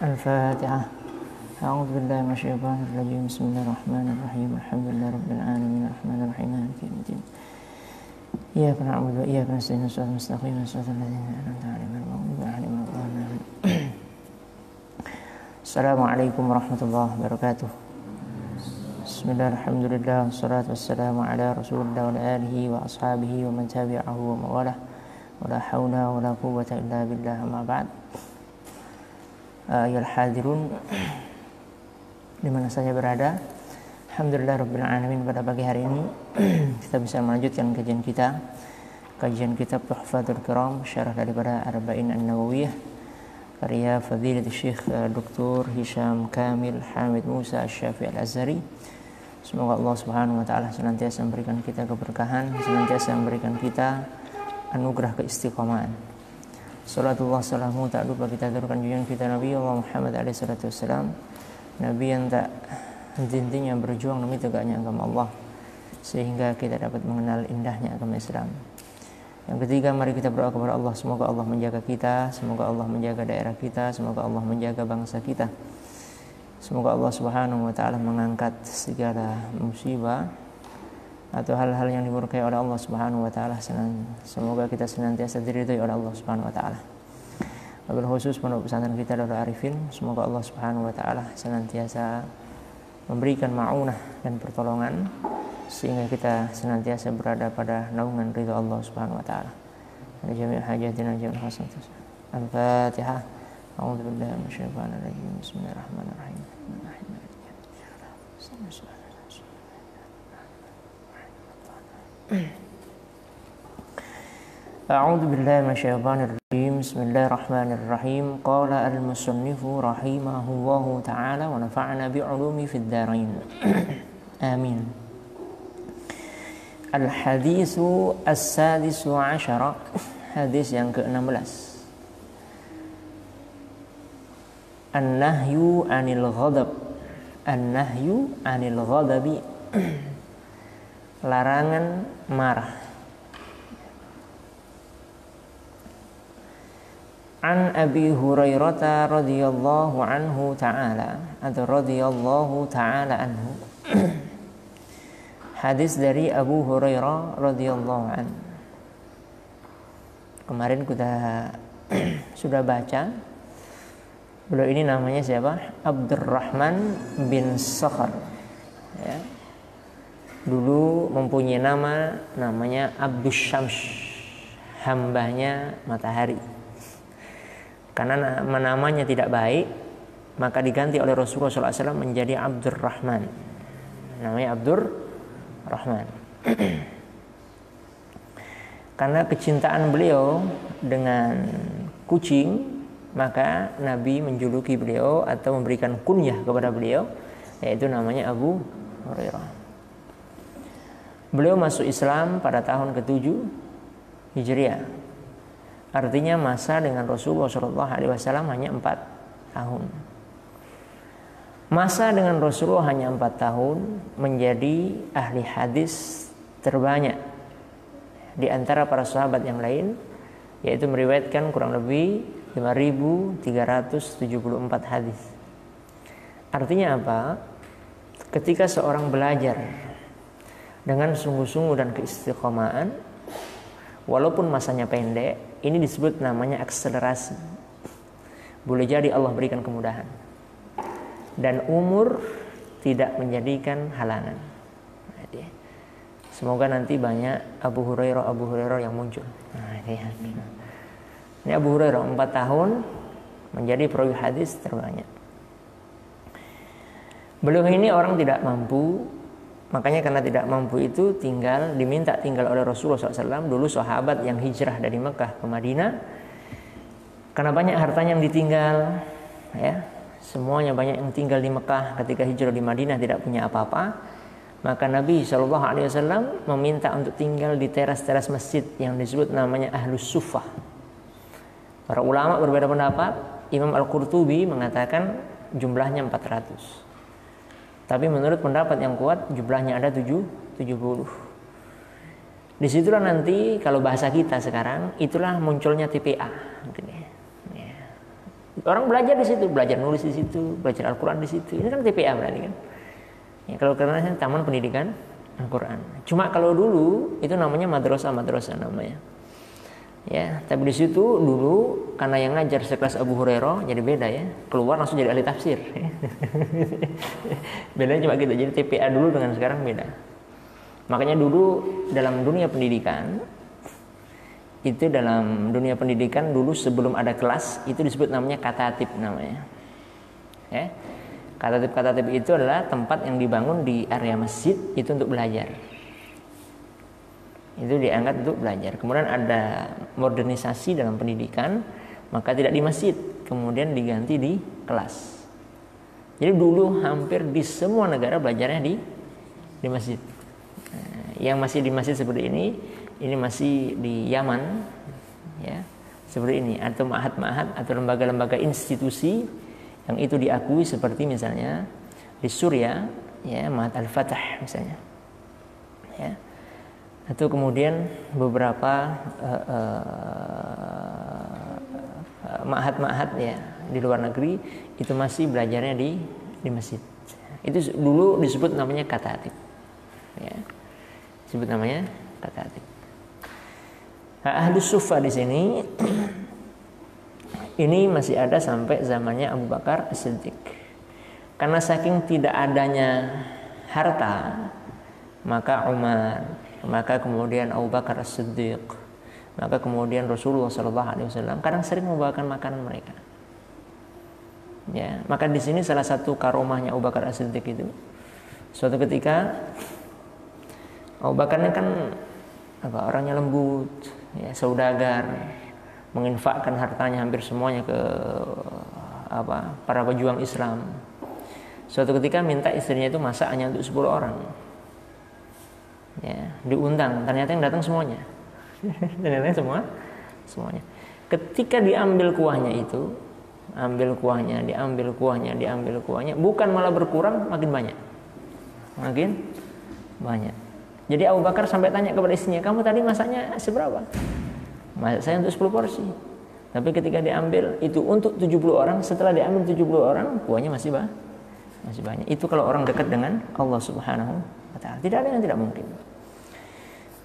الفاتحة. أعوذ بالله من الشيطان الرجيم. بسم الله الرحمن الرحيم. الحمد لله رب العالمين الرحمن الرحيم مالك يوم الدين. إياك نعبد وإياك نستعين صراط المستقيم صراط الذين أنعمت عليهم غير المغضوب عليهم ولا الضالين. السلام عليكم ورحمة الله وبركاته. بسم الله الحمد لله والصلاة والسلام على رسول الله وعلى آله وأصحابه ومن تبعه ومن والاه ولا حول ولا قوة إلا بالله. أما بعد. Ya hadirun di mana saja berada, alhamdulillah rabbil alamin, pada pagi hari ini kita bisa melanjutkan kajian kitab Tuhfatul Kiram, syarah daripada Arba'in An-Nawawiyah karya Fadilatul Syekh Dr. Hisham Kamil Hamid Musa Asy-Syafi'i Al-Azhari. Semoga Allah Subhanahu wa taala senantiasa memberikan kita keberkahan, senantiasa memberikan kita anugerah keistiqomahan. Salatullah salamu tak lupa kita aturkan junjungan kita Nabi Allah Muhammad alaihi salatu wassalam, Nabi yang tak henti-hentinya berjuang demi tegaknya agama Allah sehingga kita dapat mengenal indahnya agama Islam. Yang ketiga, mari kita berdoa kepada Allah, semoga Allah menjaga kita, semoga Allah menjaga daerah kita, semoga Allah menjaga bangsa kita. Semoga Allah Subhanahu wa taala mengangkat segala musibah atau hal-hal yang dimurkai oleh Allah Subhanahu wa taala. Semoga kita senantiasa diridhai oleh Allah Subhanahu wa taala. Wabil khusus pondok pesantren kita Darul Arifin, semoga Allah Subhanahu wa taala senantiasa memberikan ma'unah dan pertolongan sehingga kita senantiasa berada pada naungan ridha Allah Subhanahu wa taala. Jami' hajatina jami'al hasanat. Al-Fatihah. A'udzu billahi minasyaitonir rajim. Bismillahirrahmanirrahim. A'udzu billahi minasyaitonir rajim. Bismillahirrahmanirrahim. Qala al-musannifu rahimahullahu ta'ala wa nafa'ana bi'ulumi fid dharain. Amin. Al-haditsu as-sadisu 'ashara. Hadis yang ke-16. An-nahyu 'anil ghadab. An-nahyu 'anil ghadabi. Larangan marah. An Abi Hurairah radhiyallahu anhu ta'ala atau radhiyallahu ta'ala anhu. Hadis dari Abu Hurairah radhiyallahu anhu. Kemarin kita sudah baca. Beliau ini namanya siapa? Abdurrahman bin Sakhar. Ya. Dulu mempunyai namanya Abdus Syams, hambanya matahari. Karena namanya tidak baik, maka diganti oleh Rasulullah SAW menjadi Abdurrahman. Namanya Abdurrahman. Karena kecintaan beliau dengan kucing, maka Nabi menjuluki beliau atau memberikan kunyah kepada beliau, yaitu namanya Abu Hurairah. Beliau masuk Islam pada tahun ke-7 Hijriah. Artinya masa dengan Rasulullah SAW hanya 4 tahun. Masa dengan Rasulullah hanya 4 tahun menjadi ahli hadis terbanyak di antara para sahabat yang lain, yaitu meriwayatkan kurang lebih 5.374 hadis. Artinya apa? Ketika seorang belajar dengan sungguh-sungguh dan keistiqomahan, walaupun masanya pendek, ini disebut namanya akselerasi. Boleh jadi Allah berikan kemudahan. Dan umur tidak menjadikan halangan. Semoga nanti banyak Abu Hurairah yang muncul. Ini Abu Hurairah 4 tahun menjadi perawi hadis terbanyak. Beliau ini orang tidak mampu. Makanya karena tidak mampu itu diminta tinggal oleh Rasulullah SAW. Dulu sahabat yang hijrah dari Mekah ke Madinah, karena banyak hartanya yang ditinggal, ya, semuanya banyak yang tinggal di Mekah. Ketika hijrah di Madinah tidak punya apa-apa, maka Nabi SAW meminta untuk tinggal di teras-teras masjid yang disebut namanya Ahlus Suffah. Para ulama berbeda pendapat. Imam Al-Qurtubi mengatakan jumlahnya 400. Tapi menurut pendapat yang kuat jumlahnya ada 70. Disitulah nanti kalau bahasa kita sekarang itulah munculnya TPA. Gitu ya. Orang belajar di situ, belajar nulis di situ, belajar Al-Quran di situ. Ini kan TPA berarti kan. Ya, kalau karena Taman Pendidikan Al-Quran. Cuma kalau dulu itu namanya madrasah namanya. Ya, tapi di situ dulu karena yang ngajar sekelas Abu Hurairah jadi beda ya. Keluar langsung jadi ahli tafsir. Bedanya cuma gitu. Jadi TPA dulu dengan sekarang beda. Makanya dulu dalam dunia pendidikan dulu sebelum ada kelas itu disebut namanya katatib namanya. Ya. Katatib itu adalah tempat yang dibangun di area masjid itu untuk belajar. Itu diangkat untuk belajar. Kemudian ada modernisasi dalam pendidikan, maka tidak di masjid, kemudian diganti di kelas. Jadi dulu hampir di semua negara belajarnya di masjid. Yang masih di masjid seperti ini masih di Yaman, ya, seperti ini, atau ma'had atau lembaga-lembaga institusi yang itu diakui seperti misalnya di Suriah, ya, Ma'had Al-Fatah misalnya, ya, atau kemudian beberapa ma'had ya di luar negeri itu masih belajarnya di masjid. Itu dulu disebut namanya katatib, ya, disebut namanya katatib. Nah, Ahlus Suffah di sini ini masih ada sampai zamannya Abu Bakar As-Siddiq. Karena saking tidak adanya harta, maka Umar, maka kemudian Abu Bakar As-Siddiq, maka kemudian Rasulullah SAW kadang sering membawakan makanan mereka. Ya, maka di sini salah satu karomahnya Abu Bakar As-Siddiq itu, suatu ketika Abu Bakar ini kan orangnya lembut, ya, saudagar, menginfakkan hartanya hampir semuanya ke para pejuang Islam. Suatu ketika minta istrinya itu masak hanya untuk 10 orang. Ya, diundang, ternyata yang datang semuanya. Ternyata semuanya. Ketika diambil kuahnya itu, diambil kuahnya, bukan malah berkurang, makin banyak. Jadi Abu Bakar sampai tanya kepada istrinya, kamu tadi masaknya seberapa? Masak saya untuk 10 porsi. Tapi ketika diambil itu untuk 70 orang, setelah diambil 70 orang, kuahnya masih banyak. Itu kalau orang dekat dengan Allah Subhanahu wa taala. Tidak ada yang tidak mungkin.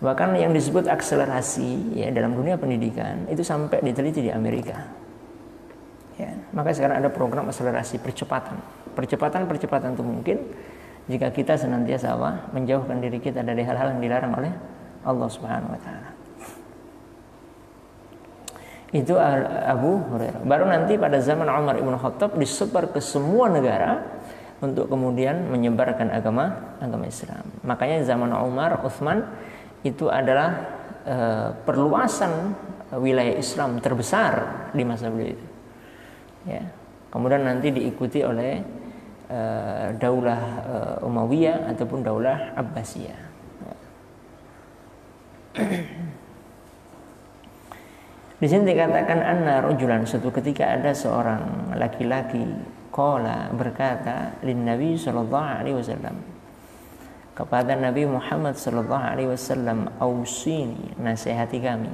Bahkan yang disebut akselerasi ya dalam dunia pendidikan itu sampai diteliti di Amerika. Ya, maka sekarang ada program akselerasi percepatan. Percepatan itu mungkin jika kita senantiasa menjauhkan diri kita dari hal-hal yang dilarang oleh Allah Subhanahu wa taala. Itu Abu Hurairah. Baru nanti pada zaman Umar Ibn Khattab disebar ke semua negara untuk kemudian menyebarkan agama Islam. Makanya zaman Umar, Utsman itu adalah perluasan wilayah Islam terbesar di masa beliau itu. Ya. Kemudian nanti diikuti oleh Daulah Umayyah ataupun Daulah Abbasiyah. Di sini dikatakan anna rajulan, suatu ketika ada seorang laki-laki qala berkata lin Nabi sallallahu alaihi wasallam, kepada Nabi Muhammad sallallahu alaihi wasallam, ausini, nasihati kami.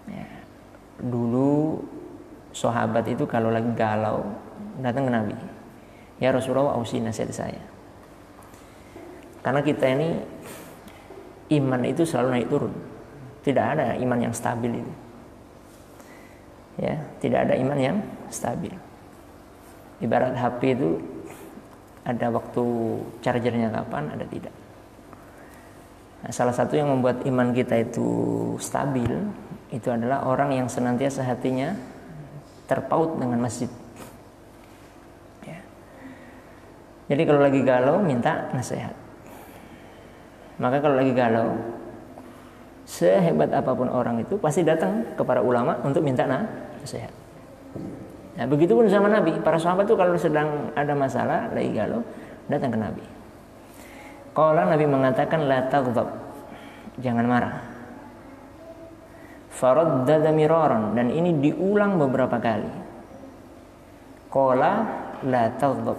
Ya. Dulu sahabat itu kalau lagi galau datang ke Nabi, ya Rasulullah, ausini, nasihati saya. Karena kita ini iman itu selalu naik turun. Tidak ada iman yang stabil itu. Ya, tidak ada iman yang stabil. Ibarat HP itu ada waktu chargernya kapan, ada tidak. Nah, salah satu yang membuat iman kita itu stabil itu adalah orang yang senantiasa hatinya terpaut dengan masjid. Ya. Jadi kalau lagi galau minta nasihat. Maka kalau lagi galau, sehebat apapun orang itu pasti datang kepada ulama untuk minta nasihat. Nah, begitu pun zaman Nabi, para sahabat itu kalau sedang ada masalah, lagi galau, datang ke Nabi. Qala, Nabi mengatakan la taghdab, jangan marah. Faraddada miraran, dan ini diulang beberapa kali. Qala la taghdab,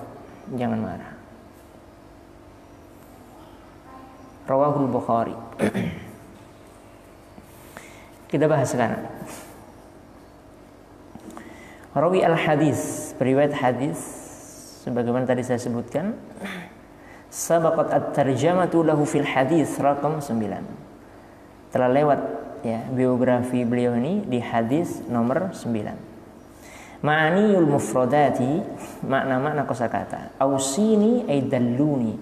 jangan marah. Rawahul Bukhari. Kita bahas sekarang. Rawi al-hadis, periwayat hadis, sebagaimana tadi saya sebutkan, sabaqat at-tarjamatu lahu fil hadis raqam 9. Telah lewat ya biografi beliau ini di hadis nomor 9. Ma'aniyul mufradati, makna-makna kosakata. Ausini ay dalluni,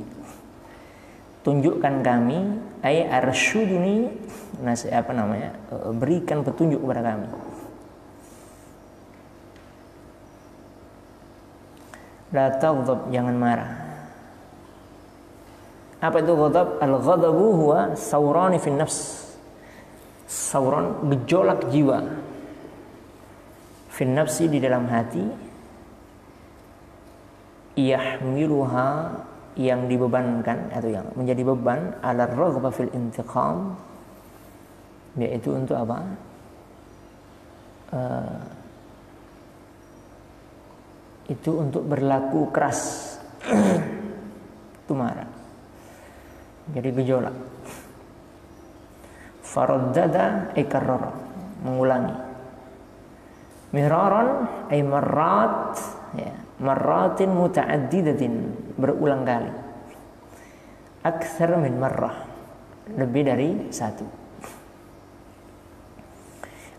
tunjukkan kami, ay arsyuduni, berikan petunjuk kepada kami. La taghdab, jangan marah. Apa itu ghadab? Al-ghadabu huwa sawrani fin nafs. Sawran, gejolak jiwa. Fin nafsi, di dalam hati. Yahmiluha, yang dibebankan atau yang menjadi beban, ala raghbah fil intiqam, yaitu untuk apa? Itu untuk berlaku keras. Itu marah, jadi gejolak. Faraddada ay karrara, mengulangi. Miraran ay marrat, ya, marratin muta'addidatin, berulang kali. Aktsar min marrah, lebih dari satu.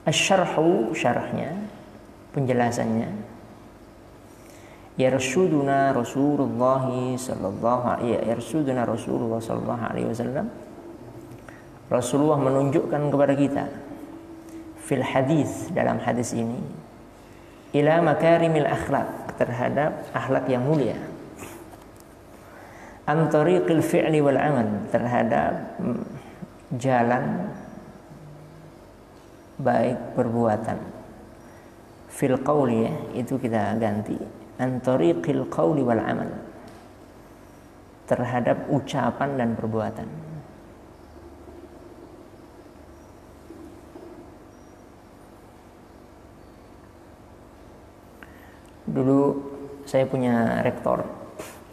Asy-syarhu, syarahnya, penjelasannya. Yarshuduna Rasulullah sallallahu alaihi wasallam. Rasulullah menunjukkan kepada kita fil hadis, dalam hadis ini, ila makarimil akhlak, terhadap akhlak yang mulia. An tariqil fi'li wal amal, terhadap jalan baik perbuatan. Fil qawli, ya, itu kita ganti. An tariqil qawli wal amal, terhadap ucapan dan perbuatan. Dulu saya punya rektor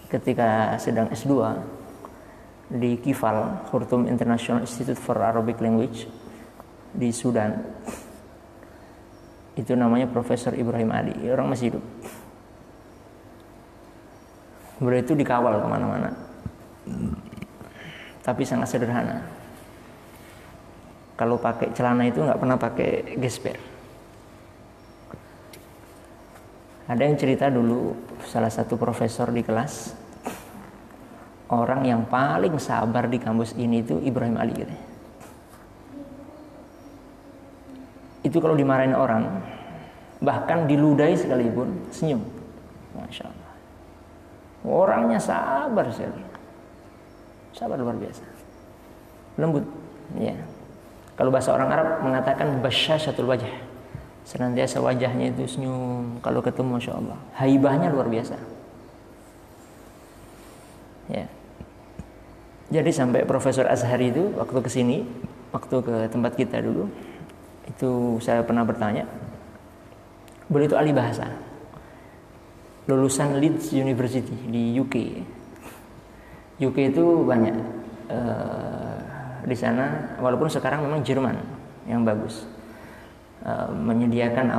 ketika sedang S2 di KIFAL, Khartoum International Institute for Arabic Language di Sudan. Itu namanya Profesor Ibrahim Ali, orang masih hidup. Beliau itu dikawal kemana-mana, tapi sangat sederhana. Kalau pakai celana itu nggak pernah pakai gesper. Ada yang cerita dulu, salah satu profesor di kelas, orang yang paling sabar di kampus ini itu Ibrahim Ali, gitu. Itu kalau dimarahin orang, bahkan diludahi sekalipun, senyum. Masya Allah. Orangnya sabar sekali, sabar luar biasa, lembut, ya. Kalau bahasa orang Arab mengatakan basyasyatul wajah, senantiasa wajahnya itu senyum kalau ketemu, masya Allah, haibahnya luar biasa, ya. Jadi sampai Profesor Azhari itu waktu kesini, waktu ke tempat kita dulu, itu saya pernah bertanya, beliau itu ahli bahasa, lulusan Leeds University di UK. UK itu banyak di sana, walaupun sekarang memang Jerman yang bagus menyediakan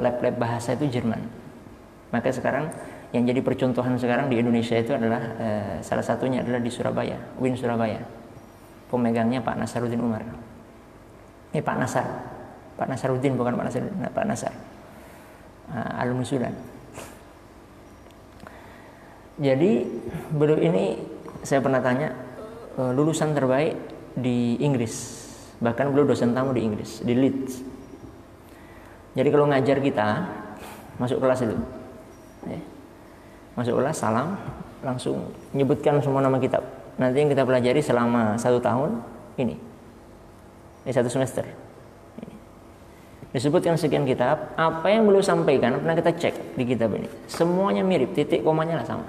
lab-lab bahasa itu Jerman. Maka sekarang yang jadi percontohan sekarang di Indonesia itu adalah salah satunya adalah di Surabaya, UIN Surabaya. Pemegangnya Pak Nasaruddin Umar. Pak Nasaruddin, bukan Pak Nasaruddin, Pak Nasar. Alumni Sudan. Jadi beliau ini saya pernah tanya, lulusan terbaik di Inggris, bahkan beliau dosen tamu di Inggris, di Leeds. Jadi kalau ngajar kita masuk kelas itu, ya, masuk kelas salam, langsung nyebutkan semua nama kitab. Nanti yang kita pelajari selama 1 tahun ini 1 semester. Disebutkan sekian kitab, apa yang beliau sampaikan pernah kita cek di kitab ini, semuanya mirip, titik komanya lah sama.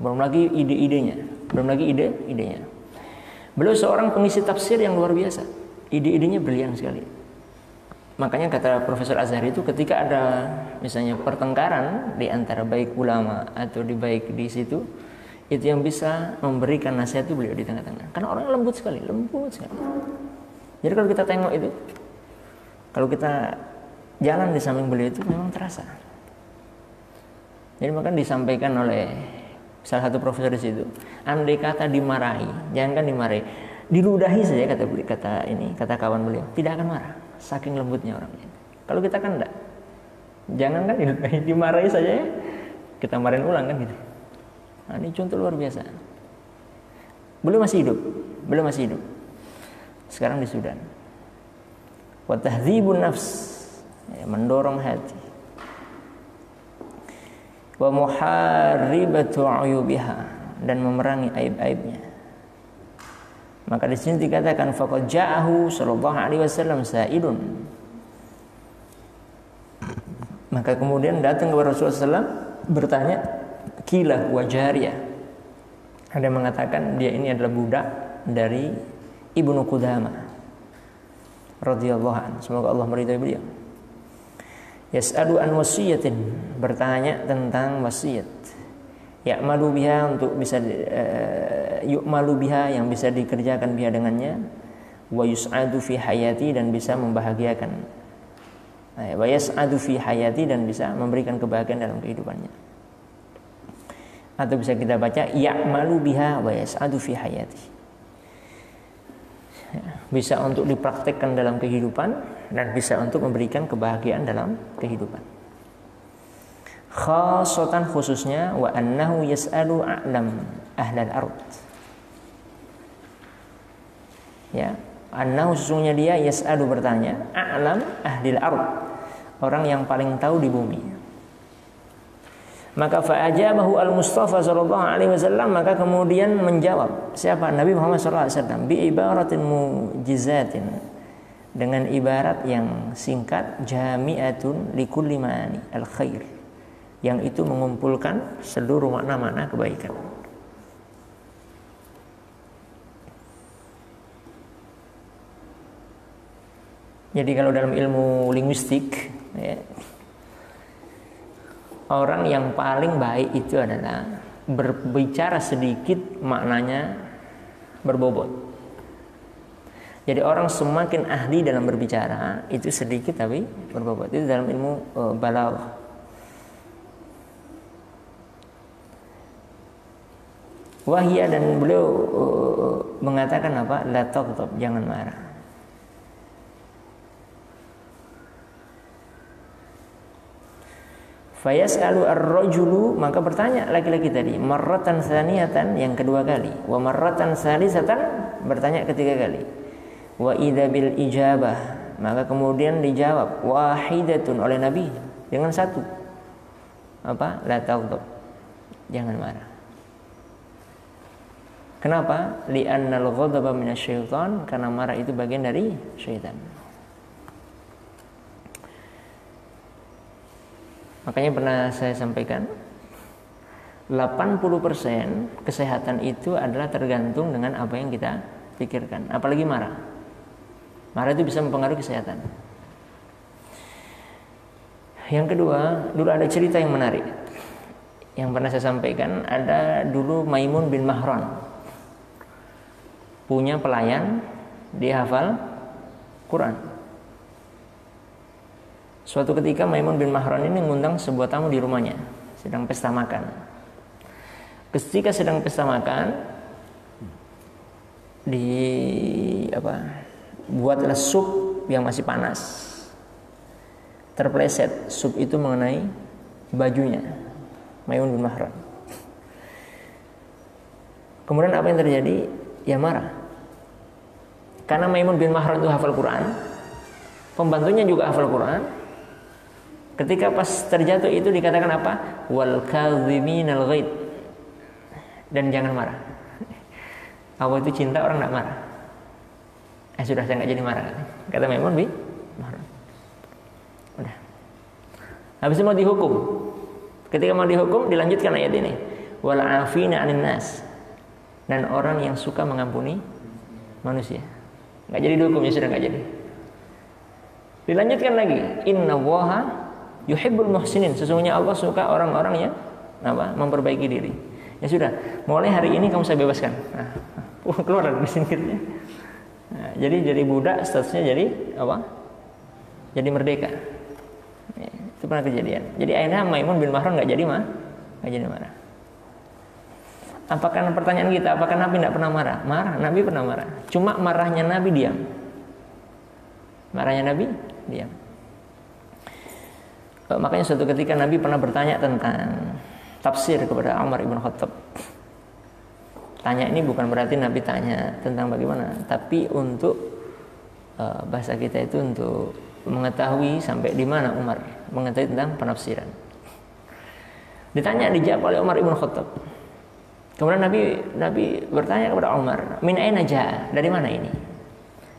Belum lagi ide-idenya, Beliau seorang pengisi tafsir yang luar biasa, ide-idenya brilian sekali. Makanya kata Profesor Azhari itu, ketika ada misalnya pertengkaran di antara baik ulama atau baik di situ, itu yang bisa memberikan nasihat itu beliau di tengah-tengah. Karena orangnya lembut sekali. Jadi kalau kita tengok itu, kalau kita jalan di samping beliau itu memang terasa. Jadi maka disampaikan oleh salah satu profesor di situ, andai kata dimarahi, jangan kan dimarahi, diludahi saja kata kawan beliau, tidak akan marah, saking lembutnya orangnya. Kalau kita kan enggak, jangan kan diludahi, dimarahi saja ya, kita marahin ulang kan gitu. Nah, ini contoh luar biasa. Beliau masih hidup, sekarang di Sudan. Wa tahdzibun nafs, ya, mendorong hati. Wa muharibatu uyubiha, dan memerangi aib-aibnya. Maka di sini dikatakan faqad ja'ahu sallallahu alaihi wasallam sa'ilun. Maka kemudian datang kepada Rasulullah SAW bertanya, kila wa jariyah. Ada yang mengatakan dia ini adalah budak dari Ibnu Qudamah radhiyallahu anhu, semoga Allah meridai beliau. Yas'alu an wasiyatin, bertanya tentang wasiat. Ya'malu biha, untuk bisa yu'malu biha, yang bisa dikerjakan biha dengannya. Wa yus'adu fi hayati, dan bisa membahagiakan. Wa yas'adu fi hayati, dan bisa memberikan kebahagiaan dalam kehidupannya. Atau bisa kita baca ya'malu biha wa yas'adu fi hayati, bisa untuk dipraktekkan dalam kehidupan dan bisa untuk memberikan kebahagiaan dalam kehidupan. Khasatan, khususnya, wa annahu yas'alu a'lam ahlal ard. Ya, annahu, sesungguhnya dia yas'alu, bertanya, a'lam ahlil ard, orang yang paling tahu di bumi. Maka fa'ajabahu al-Mustafa sallallahu alaihi wasallam, maka kemudian menjawab siapa? Nabi Muhammad sallallahu alaihi wasallam, bi ibaratin mujizatin, dengan ibarat yang singkat, jami'atun likulli ma'ani al-khair, yang itu mengumpulkan seluruh makna-makna kebaikan. Jadi kalau dalam ilmu linguistik, ya, orang yang paling baik itu adalah berbicara sedikit, maknanya berbobot. Jadi orang semakin ahli dalam berbicara itu sedikit tapi berbobot. Itu dalam ilmu balaghah. Wahia, dan beliau mengatakan apa? La taghdab, jangan marah. Fayas'alu ar-rajulu, maka bertanya laki-laki tadi, marratan tsaniyatan, yang kedua kali, wa marratan tsalisatan, bertanya ketiga kali, wa idza bil ijabah, maka kemudian dijawab wahidatun oleh Nabi dengan satu, apa? La taghdab, jangan marah. Kenapa? Li'annal ghadaba minasyaitan, karena marah itu bagian dari syaitan. Makanya pernah saya sampaikan, 80% kesehatan itu adalah tergantung dengan apa yang kita pikirkan. Apalagi marah. Marah itu bisa mempengaruhi kesehatan. Yang kedua, dulu ada cerita yang menarik yang pernah saya sampaikan. Ada dulu Maimun bin Mahran, punya pelayan, dia hafal Quran. Suatu ketika Maimun bin Mahran ini mengundang sebuah tamu di rumahnya, sedang pesta makan. Ketika sedang pesta makan, buatlah sup yang masih panas. Terpleset sup itu mengenai bajunya Maimun bin Mahran. Kemudian apa yang terjadi? Ya marah. Karena Maimun bin Mahran itu hafal Quran, pembantunya juga hafal Quran. Ketika pas terjatuh itu dikatakan apa? Wal kadhiminal ghaid, dan jangan marah. Apa itu cinta orang tidak marah? Sudah, saya nggak jadi marah, kata Maimun bin Mahran. Udah. Habis itu mau dihukum. Ketika mau dihukum, dilanjutkan ayat ini. Wal afina 'anil nas, dan orang yang suka mengampuni manusia. Nggak jadi dihukum, ya sudah nggak jadi. Dilanjutkan lagi. Inna Allaha yuhibbul muhsinin, sesungguhnya Allah suka orang-orang yang memperbaiki diri. Ya sudah, mulai hari ini kamu saya bebaskan. Nah, keluar dari singkirnya. Nah, jadi budak statusnya jadi apa? Jadi merdeka. Ya, itu pernah kejadian. Jadi akhirnya Maimun bin Mahran nggak jadi marah. Apakah pertanyaan kita, apakah Nabi tidak pernah marah? Marah, Nabi pernah marah. Cuma marahnya Nabi diam. Marahnya Nabi diam. Makanya suatu ketika Nabi pernah bertanya tentang tafsir kepada Umar ibn Khattab. Tanya ini bukan berarti Nabi tanya tentang bagaimana, tapi untuk bahasa kita itu untuk mengetahui sampai di mana Umar mengetahui tentang penafsiran. Ditanya, dijawab oleh Umar ibn Khattab. Kemudian Nabi bertanya kepada Umar, min aina jaa? Dari mana ini?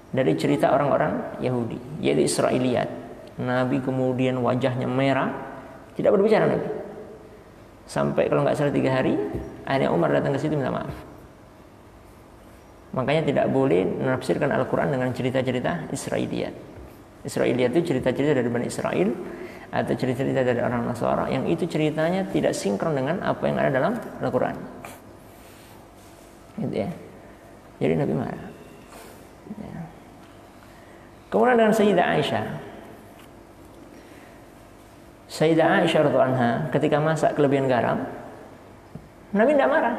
Dari cerita orang-orang Yahudi, yaitu Israiliyat. Nabi kemudian wajahnya merah, tidak berbicara Nabi. Sampai kalau nggak salah 3 hari, akhirnya Umar datang ke situ minta maaf. Makanya tidak boleh menafsirkan Al-Quran dengan cerita-cerita Israiliyat. Israiliyat itu cerita-cerita dari Bani Israel atau cerita-cerita dari orang Nasara yang itu ceritanya tidak sinkron dengan apa yang ada dalam Al-Quran. Gitu ya. Jadi Nabi marah. Ya. Kemudian dengan Sayyidah Aisyah. Sayyidah Aisyah radhiyallahu anha ketika masak kelebihan garam, Nabi tidak marah.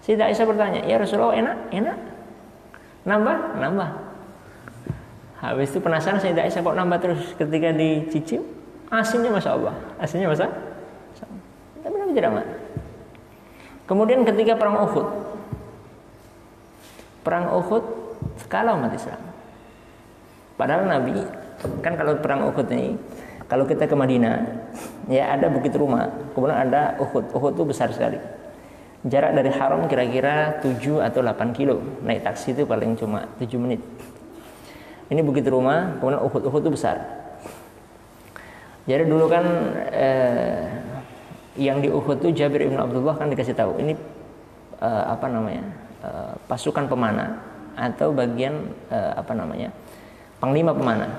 Sayyidah Aisyah bertanya, "Ya Rasulullah, enak? Nambah. Habis itu penasaran Sayyidah Aisyah kok nambah terus ketika dicicip, asinnya Masya Allah. Tapi Nabi tidak marah. Kemudian ketika perang Uhud kalah umat Islam. Padahal Nabi kan kalau perang Uhud ini, kalau kita ke Madinah ya ada Bukit Ruma, kemudian ada Uhud. Uhud itu besar sekali. Jarak dari Haram kira-kira 7 atau 8 kilo. Naik taksi itu paling cuma 7 menit. Ini Bukit Ruma, kemudian Uhud itu besar. Jadi dulu kan yang di Uhud itu Jabir ibn Abdullah kan dikasih tahu ini pasukan pemanah atau bagian panglima pemanah.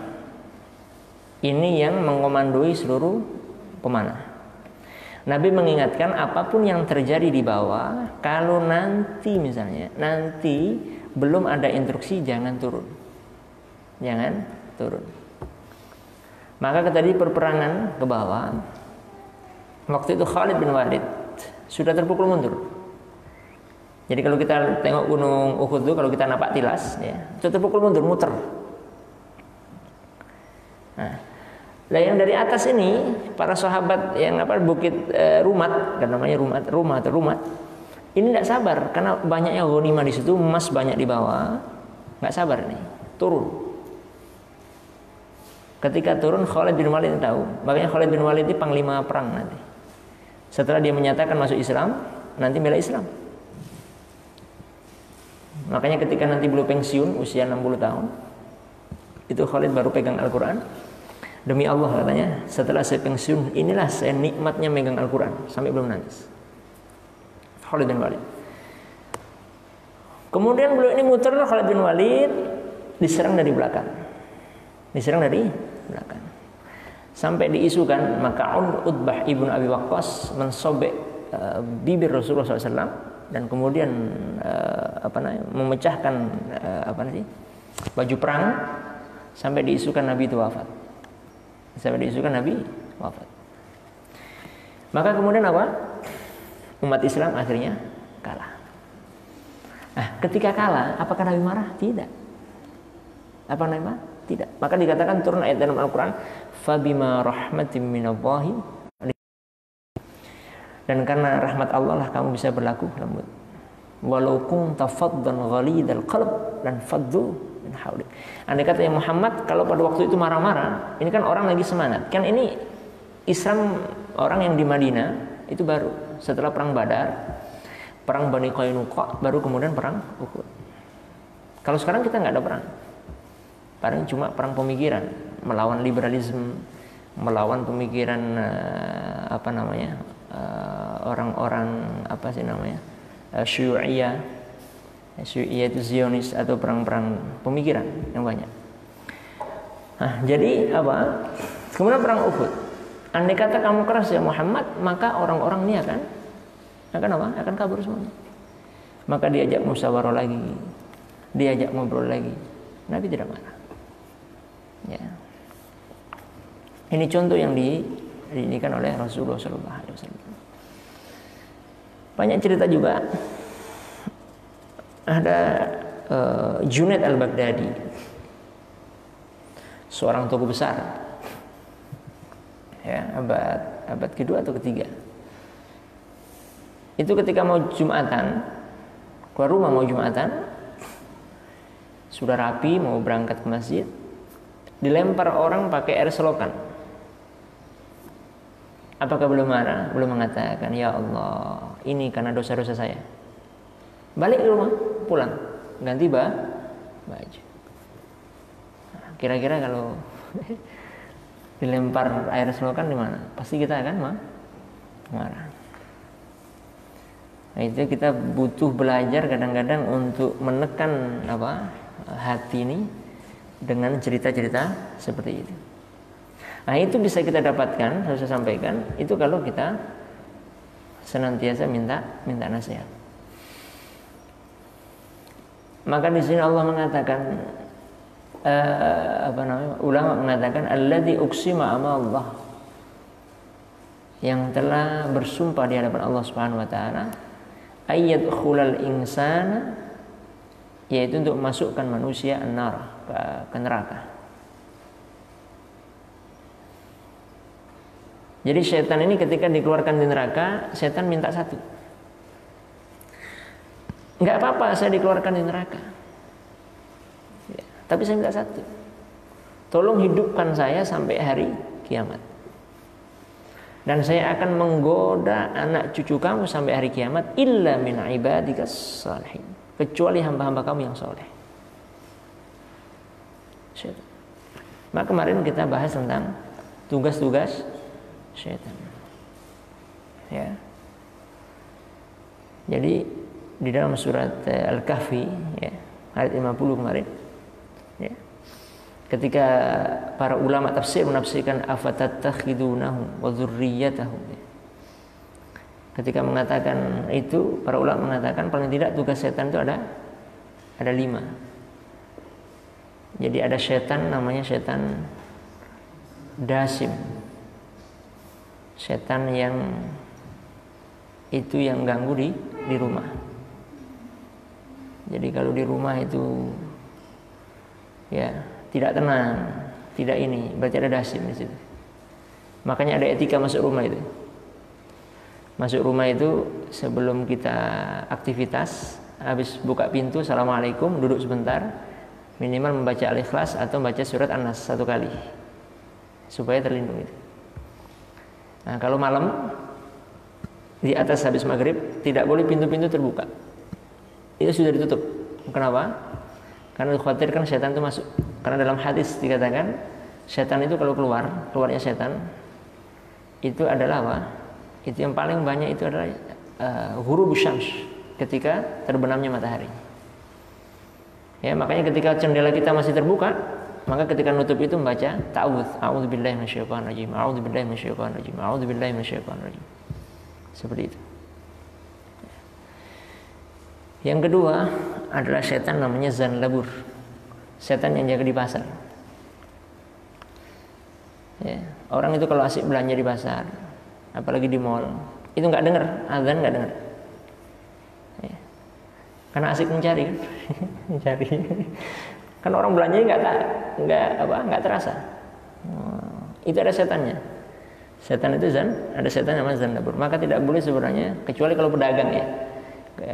Ini yang mengomandoi seluruh pemanah. Nabi mengingatkan apapun yang terjadi di bawah, kalau nanti belum ada instruksi jangan turun. Maka tadi perperangan ke bawah, waktu itu Khalid bin Walid sudah terpukul mundur. Jadi kalau kita tengok gunung Uhud itu, kalau kita napak tilas, ya, sudah terpukul mundur, muter. Nah, yang dari atas ini para sahabat yang bukit Rumat, kan namanya Rumat, ini tidak sabar karena banyaknya ghanimah di situ, emas banyak di bawah, nggak sabar nih, turun. Ketika turun Khalid bin Walid tahu, makanya Khalid bin Walid itu panglima perang nanti. Setelah dia menyatakan masuk Islam, nanti bela Islam. Makanya ketika nanti belum pensiun usia 60 tahun, itu Khalid baru pegang Al-Quran. Demi Allah katanya, setelah saya pensiun, inilah saya nikmatnya megang Al-Quran sampai belum nangis. Khalid bin Walid. Kemudian beliau ini muter, Khalid bin Walid diserang dari belakang. Sampai diisukan, maka Utbah ibnu Abi Waqqas mensobek bibir Rasulullah SAW dan kemudian memecahkan baju perang sampai diisukan Nabi itu wafat. Maka kemudian umat Islam akhirnya kalah. Nah, ketika kalah, apakah Nabi marah? Tidak. Apa Nabi marah? Tidak. Maka dikatakan turun ayat dalam Al-Quran, fabima rahmatin minallahi, dan karena rahmat Allah lah kamu bisa berlaku lembut. Walau kunta faddan ghalidal qalb dan faddu min hawlik. Andai kata ya Muhammad kalau pada waktu itu marah-marah, ini kan orang lagi semangat. Kan ini Islam orang yang di Madinah itu baru setelah perang Badar, perang Bani Qainuqa, baru kemudian perang Uhud. Kalau sekarang kita nggak ada perang. Paling cuma perang pemikiran, melawan liberalisme, melawan pemikiran orang-orang Syu'iyah. Syu'iyah itu Zionis atau perang-perang pemikiran yang banyak. Nah, jadi Kemudian perang Uhud. Andai kata kamu keras ya Muhammad, maka orang-orang ini akan Akan apa? Akan kabur semuanya. Maka diajak musyawarah lagi, diajak ngobrol lagi. Nabi tidak marah. Ya. Ini contoh yang diinginkan oleh Rasulullah SAW. Banyak cerita juga. Ada Junaid al-Baghdadi, seorang tokoh besar, ya, abad kedua atau ketiga. Itu ketika mau Jumatan, keluar rumah mau Jumatan, sudah rapi mau berangkat ke masjid, dilempar orang pakai air selokan. Apakah belum marah? Belum mengatakan, ya Allah, ini karena dosa-dosa saya. Balik ke rumah, pulang, ganti baju. Nah, kira-kira kalau dilempar air selokan di mana? Pasti kita akan marah. Nah, itu kita butuh belajar kadang-kadang untuk menekan hati ini dengan cerita-cerita seperti itu. Nah, itu bisa kita dapatkan, harus saya sampaikan, itu kalau kita senantiasa minta nasihat. Maka di sini Allah mengatakan, ulama mengatakan alladzi uqsima ama Allah, yang telah bersumpah di hadapan Allah Subhanahu wa taala, ayyadkhulal insana, yaitu untuk memasukkan manusia an-nar, ke neraka. Jadi setan ini ketika dikeluarkan di neraka, setan minta satu. Enggak apa-apa saya dikeluarkan di neraka, ya, tapi saya minta satu. Tolong hidupkan saya sampai hari kiamat. Dan saya akan menggoda anak cucu kamu sampai hari kiamat, illa min ibadikas shalihin, kecuali hamba-hamba kamu yang soleh. Maka kemarin kita bahas tentang tugas-tugas syaitan. Ya. Jadi di dalam surat Al-Kahfi, ya, ayat 50 kemarin, ya, ketika para ulama tafsir menafsirkan afatattakhidunahu wa dzurriyyatahu, ya. Ketika mengatakan itu, para ulama mengatakan paling tidak tugas setan itu ada 5. Jadi ada setan namanya setan dasim, setan yang itu yang ganggu di rumah. Jadi kalau di rumah itu ya tidak tenang, tidak ini, berarti ada dasim di situ. Makanya ada etika masuk rumah itu. Masuk rumah itu sebelum kita aktivitas, habis buka pintu, assalamualaikum, duduk sebentar, minimal membaca Al-Ikhlas atau membaca surat An-Nas 1 kali, supaya terlindungi. Nah, kalau malam di atas habis maghrib tidak boleh pintu-pintu terbuka. Itu sudah ditutup. Kenapa? Karena dikhawatirkan setan itu masuk. Karena dalam hadis dikatakan setan itu kalau keluarnya setan itu adalah apa? Itu yang paling banyak itu adalah ghurub syams, ketika terbenamnya matahari. Ya, makanya ketika jendela kita masih terbuka, maka ketika nutup itu membaca ta'awudz, a'udzubillahi minasyaitonir rajim, a'udzubillahi minasyaitonir rajim, a'udzubillahi minasyaitonir rajim. Seperti itu. Yang kedua adalah setan namanya zanlabur, setan yang jaga di pasar. Ya, orang itu kalau asik belanja di pasar, apalagi di mall, itu nggak dengar azan, nggak dengar. Ya. Karena asik mencari kan, mencari. Kan orang belanjanya nggak terasa. Itu ada setannya. Setan itu ada setan namanya zanlabur. Maka tidak boleh sebenarnya, kecuali kalau pedagang ya.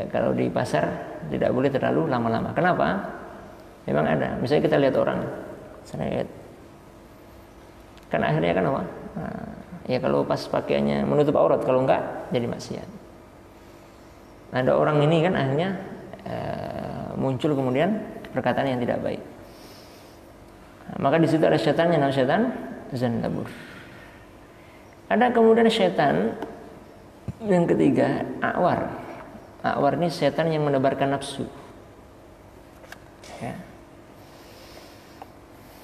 Kalau di pasar tidak boleh terlalu lama-lama. Kenapa? Memang ada. Misalnya kita lihat orang, kan akhirnya kan apa? Nah, ya kalau pas pakaiannya menutup aurat, kalau enggak jadi maksiat. Ada orang ini kan akhirnya muncul kemudian perkataan yang tidak baik. Nah, maka di situ ada setan yang namanya setan zanlabur. Ada kemudian setan yang ketiga, a'war. A'war ini setan yang menebarkan nafsu. Ya.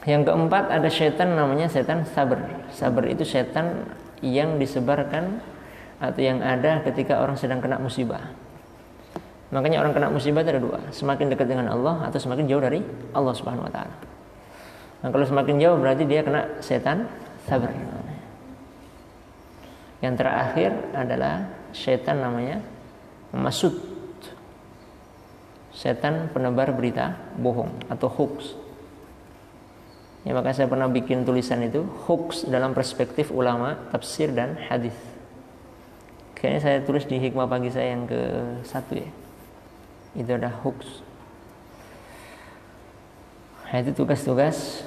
Yang keempat ada setan namanya setan sabar. Sabar itu setan yang disebarkan atau yang ada ketika orang sedang kena musibah. Makanya orang kena musibah itu ada dua, semakin dekat dengan Allah atau semakin jauh dari Allah Subhanahu wa taala. Nah, kalau semakin jauh berarti dia kena setan sabr. Yang terakhir adalah setan namanya masud. Setan penebar berita bohong atau hoax. Ya, maka saya pernah bikin tulisan itu, hoax dalam perspektif ulama tafsir dan hadis. Kayaknya saya tulis di hikmah pagi saya yang ke-1 ya. Itu ada hoax. Nah, itu tugas-tugas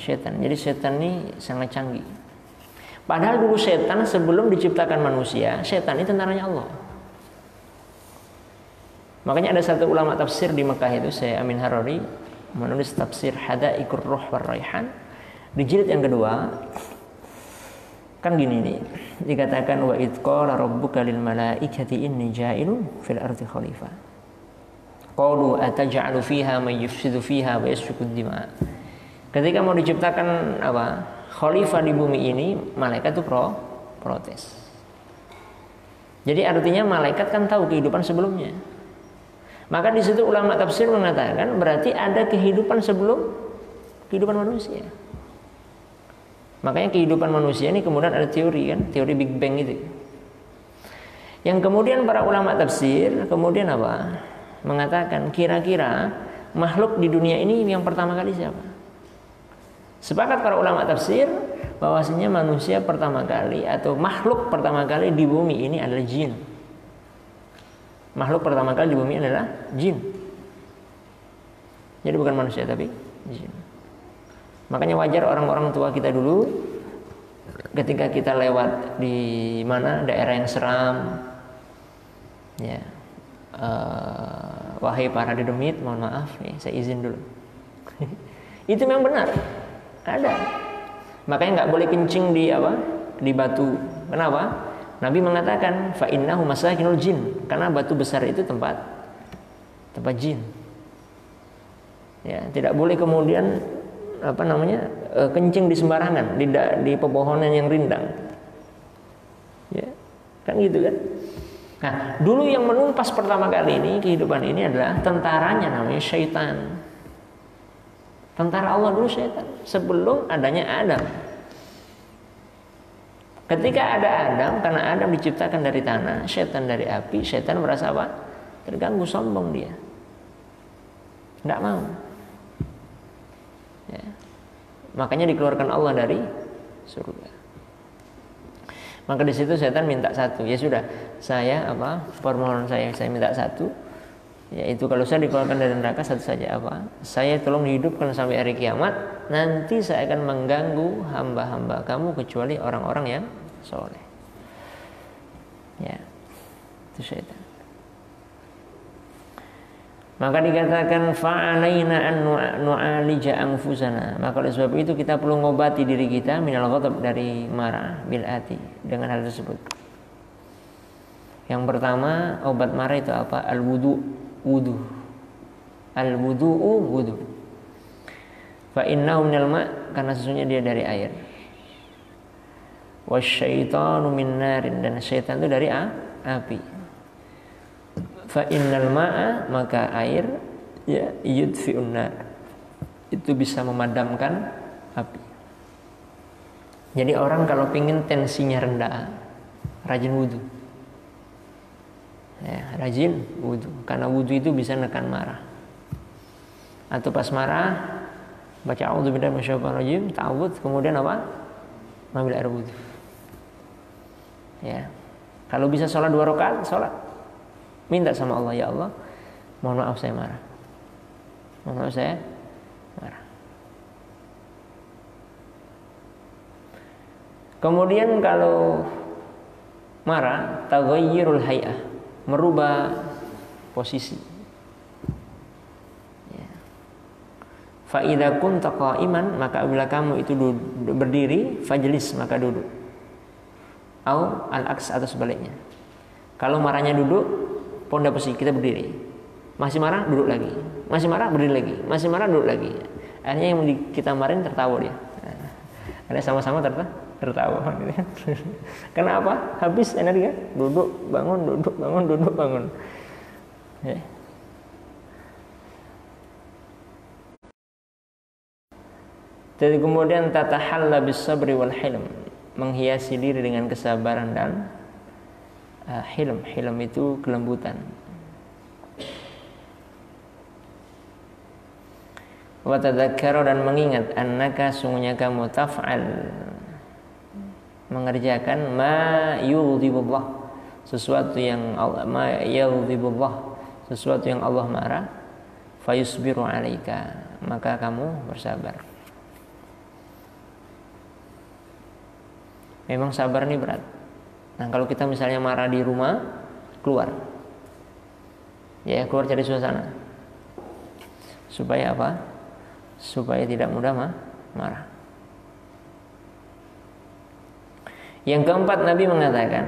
setan. Jadi setan ini sangat canggih. Padahal dulu setan sebelum diciptakan manusia, setan ini tentaranya Allah. Makanya ada satu ulama tafsir di Mekah itu, Syekh Amin Harari, menulis tafsir Hadaiqur Ruh war Raihan di jilid yang kedua. Kan gini nih, dikatakan wa id qala rabbuka lil malaikati inni ja'ilun fil ardi khalifah. Qalu ataj'alu fiha may yufsidu fiha wa yasfiku dima. Ketika mau diciptakan khalifah di bumi ini, malaikat itu protes. Jadi artinya malaikat kan tahu kehidupan sebelumnya. Maka di situ ulama tafsir mengatakan berarti ada kehidupan sebelum kehidupan manusia. Makanya kehidupan manusia ini kemudian ada teori kan, teori Big Bang itu. Yang kemudian para ulama tafsir kemudian mengatakan kira-kira makhluk di dunia ini yang pertama kali siapa? Sepakat para ulama tafsir bahwasanya manusia pertama kali atau makhluk pertama kali di bumi ini adalah jin. Makhluk pertama kali di bumi adalah jin. Jadi bukan manusia tapi jin. Makanya wajar orang-orang tua kita dulu ketika kita lewat di mana daerah yang seram, ya, wahai para dedemit, mohon maaf nih, saya izin dulu. Itu memang benar, ada. Makanya nggak boleh kencing di batu. Kenapa? Nabi mengatakan fa innahu masakinul jin, karena batu besar itu tempat jin. Ya, tidak boleh kemudian kencing di sembarangan di pepohonan yang rindang. Ya, kan gitu kan? Nah, dulu yang menumpas pertama kali ini kehidupan ini adalah tentaranya namanya syaitan. Tentara Allah dulu syaitan sebelum adanya Adam. Ketika ada Adam, karena Adam diciptakan dari tanah, syaitan dari api, syaitan merasa terganggu, sombong dia. Enggak mau. Ya. Makanya dikeluarkan Allah dari surga. Maka di situ setan minta satu. Ya sudah, saya permohonan saya minta satu. Yaitu kalau saya dikeluarkan dari neraka satu saja saya tolong dihidupkan sampai hari kiamat. Nanti saya akan mengganggu hamba-hamba kamu kecuali orang-orang yang soleh. Ya, itu setan. Maka dikatakan fa'alaina an nu'alija anfusana. Maka oleh sebab itu kita perlu mengobati diri kita minal ghadab, dari marah, bil ati, dengan hal tersebut. Yang pertama, obat marah itu apa? Al-wudu. Al-wudu'u wudu. Fa innahu minal ma', karena sesungguhnya dia dari air. Wasyaitanu min narin, dan syaitan itu dari api. Fa innal ma'a, maka air ya yudfi'un nar, itu bisa memadamkan api. Jadi orang kalau pingin tensinya rendah, rajin wudu. Ya, rajin wudu, karena wudu itu bisa nekan marah. Atau pas marah baca a'udzubillahi minasyaitonir rajim, ta'awudz, kemudian ambil air wudu. Ya. Kalau bisa sholat 2 rakaat, sholat. Minta sama Allah, ya Allah, mohon maaf saya marah. Mohon maaf saya marah. Kemudian kalau marah, taghayyurul hay'ah, merubah posisi. Ya. Fa idza kunta qa'iman, maka apabila kamu itu berdiri, fajlis, maka duduk. Au al-aks, atau sebaliknya. Kalau marahnya duduk, ponda posisi, kita berdiri. Masih marah, duduk lagi. Masih marah, berdiri lagi. Masih marah, duduk lagi. Akhirnya yang kita marahin tertawa dia. Ada sama-sama tertawa. tertawa gitu kan. Kenapa? Habis energi kan? Duduk, bangun, duduk, bangun, duduk, bangun. Ya. Jadi kemudian tatahalla bis-sabri wal hilm, menghiasi diri dengan kesabaran dan hilm. Hilm itu kelembutan. Wa tadzakkara, dan mengingat, annaka, sungguhnya kamu, taf'al, mengerjakan, ma yughdibullah, sesuatu yang Allah, ma yughdibullah, sesuatu yang Allah marah, fayusbiru alaika, maka kamu bersabar. Memang sabar ini berat. Nah, kalau kita misalnya marah di rumah, keluar cari suasana, supaya apa? Supaya tidak mudah marah. Yang keempat, Nabi mengatakan,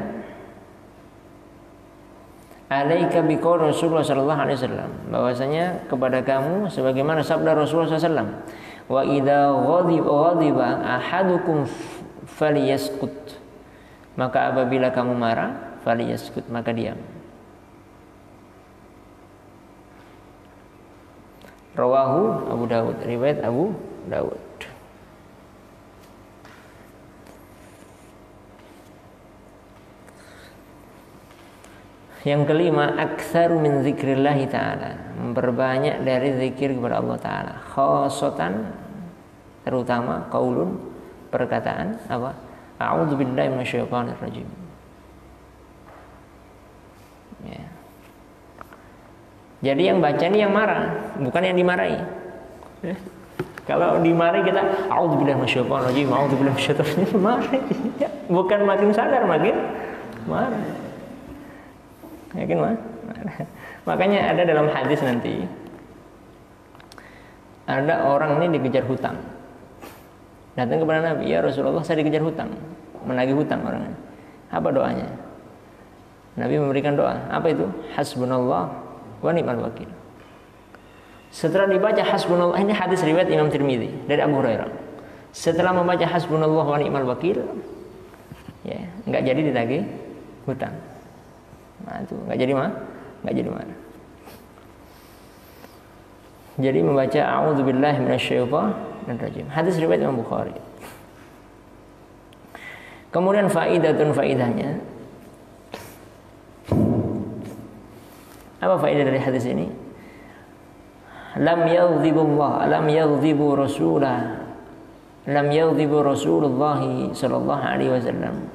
alaika biqaul Rasulullah sallallahu alaihi wasallam, bahwasanya kepada kamu sebagaimana sabda Rasulullah sallallahu alaihi wasallam, wa idza ghadiba ahadukum falyaskut, maka apabila kamu marah, falyaskut, maka diam. Rawahu Abu Dawud, riwayat Abu Dawud. Yang kelima, aktsaru min dzikrillah ta'ala, memperbanyak dari zikir kepada Allah Ta'ala, khosotan, terutama qaulun, perkataan apa? A'udzu billahi minasyaitonir rajim. Ya. Jadi yang baca ini yang marah, bukan yang dimarahi. Ya. Kalau dimarahi kita a'udzu billahi minasyaitonir rajim, a'udzu billahi minasyaitonir rajim, marah. Ya. Bukan makin sadar, makin marah. Yakin mah? Makanya ada dalam hadis nanti, ada orang ini dikejar hutang. Datang kepada Nabi, ya Rasulullah, saya dikejar hutang, menagih hutang orangnya. Apa doanya? Nabi memberikan doa. Apa itu? Hasbunallah wa ni'mal wakil. Setelah dibaca hasbunallah, ini hadis riwayat Imam Tirmidzi dari Abu Hurairah. Setelah membaca hasbunallah wa ni'mal wakil, ya, enggak jadi ditagih hutang. Nah, itu enggak jadi marah. Jadi membaca a'udzubillahi minasyaitonir rajim. Hadis riwayat Imam Bukhari. Kemudian faidahnya. Apa faedah dari hadis ini? Lam yaghdibu Rasulullah sallallahu alaihi wasallam.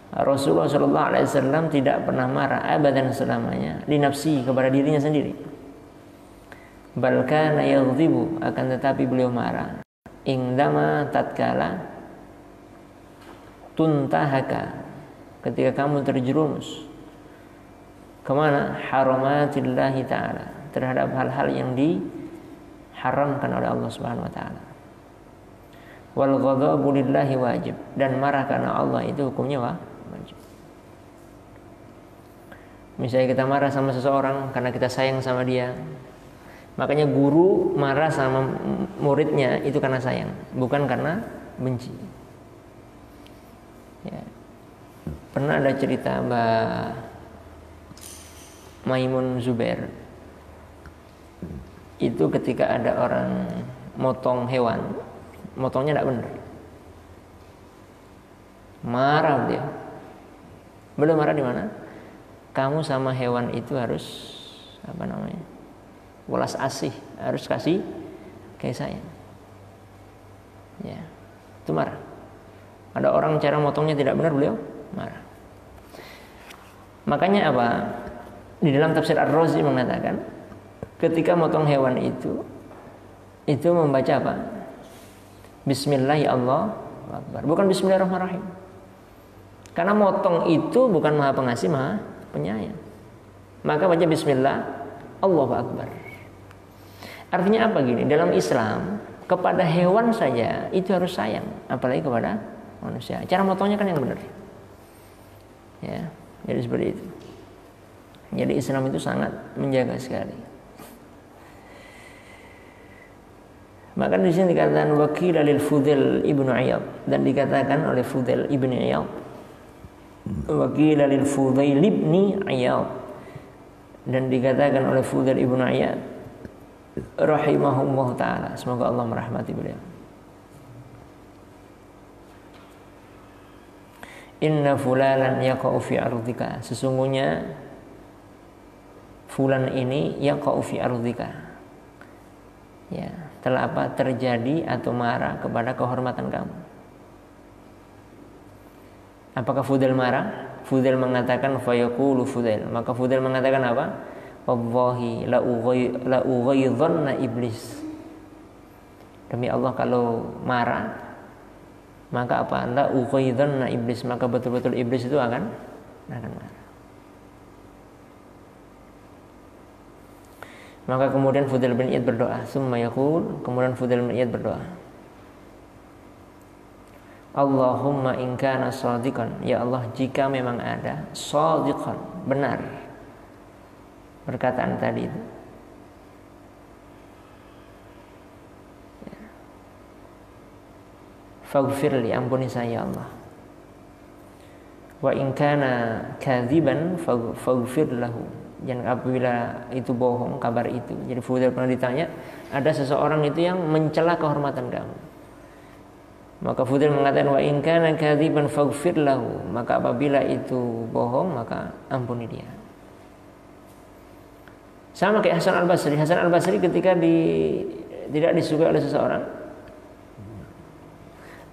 Rasulullah sallallahu alaihi wasallam tidak pernah marah abadan selamanya li nafsi, kepada dirinya sendiri. Bal kana yaghdibu, akan tetapi beliau marah indama tatkala tuntahaka, ketika kamu terjerumus kemana? Haramatillahi ta'ala, terhadap hal-hal yang diharamkan oleh Allah Subhanahu wa taala. Wal ghadabu lillahi wajib, dan marah karena Allah itu hukumnya wajib. Misalnya kita marah sama seseorang karena kita sayang sama dia, makanya guru marah sama muridnya itu karena sayang, bukan karena benci. Ya. Pernah ada cerita Mbak Maimun Zubair, itu ketika ada orang motong hewan, motongnya tidak benar, marah dia. Belum marah di mana? Kamu sama hewan itu harus welas asih, harus kasih sayang. Ya, itu marah. Ada orang cara motongnya tidak benar, beliau marah. Makanya apa? Di dalam tafsir Ar-Razi mengatakan, ketika motong hewan itu membaca apa? Bismillah ya Allah Akbar, bukan Bismillahirrahmanirrahim. Karena motong itu bukan Maha Pengasih, Maha Penyayang. Maka baca Bismillah Allahu Akbar. Artinya apa gini? Dalam Islam kepada hewan saja itu harus sayang, apalagi kepada manusia. Cara motongnya kan yang benar. Ya, jadi seperti itu. Jadi Islam itu sangat menjaga sekali. Maka di sini dikatakan wakil lil Fudail ibnu Iyad, dan dikatakan oleh Fudail ibnu Iyad, wakil lil Fudail ibni Iyad, dan dikatakan oleh Fudail ibnu Iyad rahimahullah taala, semoga Allah merahmati beliau. Inna fulanan yaqa'u fi ardika, sesungguhnya fulan ini yaqa'u fi ardika, ya, telah apa, terjadi atau marah kepada kehormatan kamu. Apakah Fudail marah? Fudail mengatakan fayaqulu Fudail, maka Fudail mengatakan apa? Wallahi la ughaidhanna iblis, demi Allah kalau marah maka apa? La ughaidhanna iblis, maka betul-betul iblis itu akan marah. Maka kemudian Fudail bin Iyad berdoa, summa yaqul, kemudian Fudail bin Iyad berdoa, Allahumma in kana shadiqan, ya Allah jika memang ada shadiqan, benar perkataan tadi itu, faghfirli, ampuni saya ya Allah. Wa in kana kadziban faghfir lahu, dan apabila itu bohong kabar itu. Jadi Fudail pernah ditanya, ada seseorang itu yang mencela kehormatan kamu. Maka Fudail mengatakan wa in kana kadziban faghfir lahu, maka apabila itu bohong maka ampuni dia. Sama kayak Hasan Al-Basri. Hasan Al-Basri ketika tidak disukai oleh seseorang,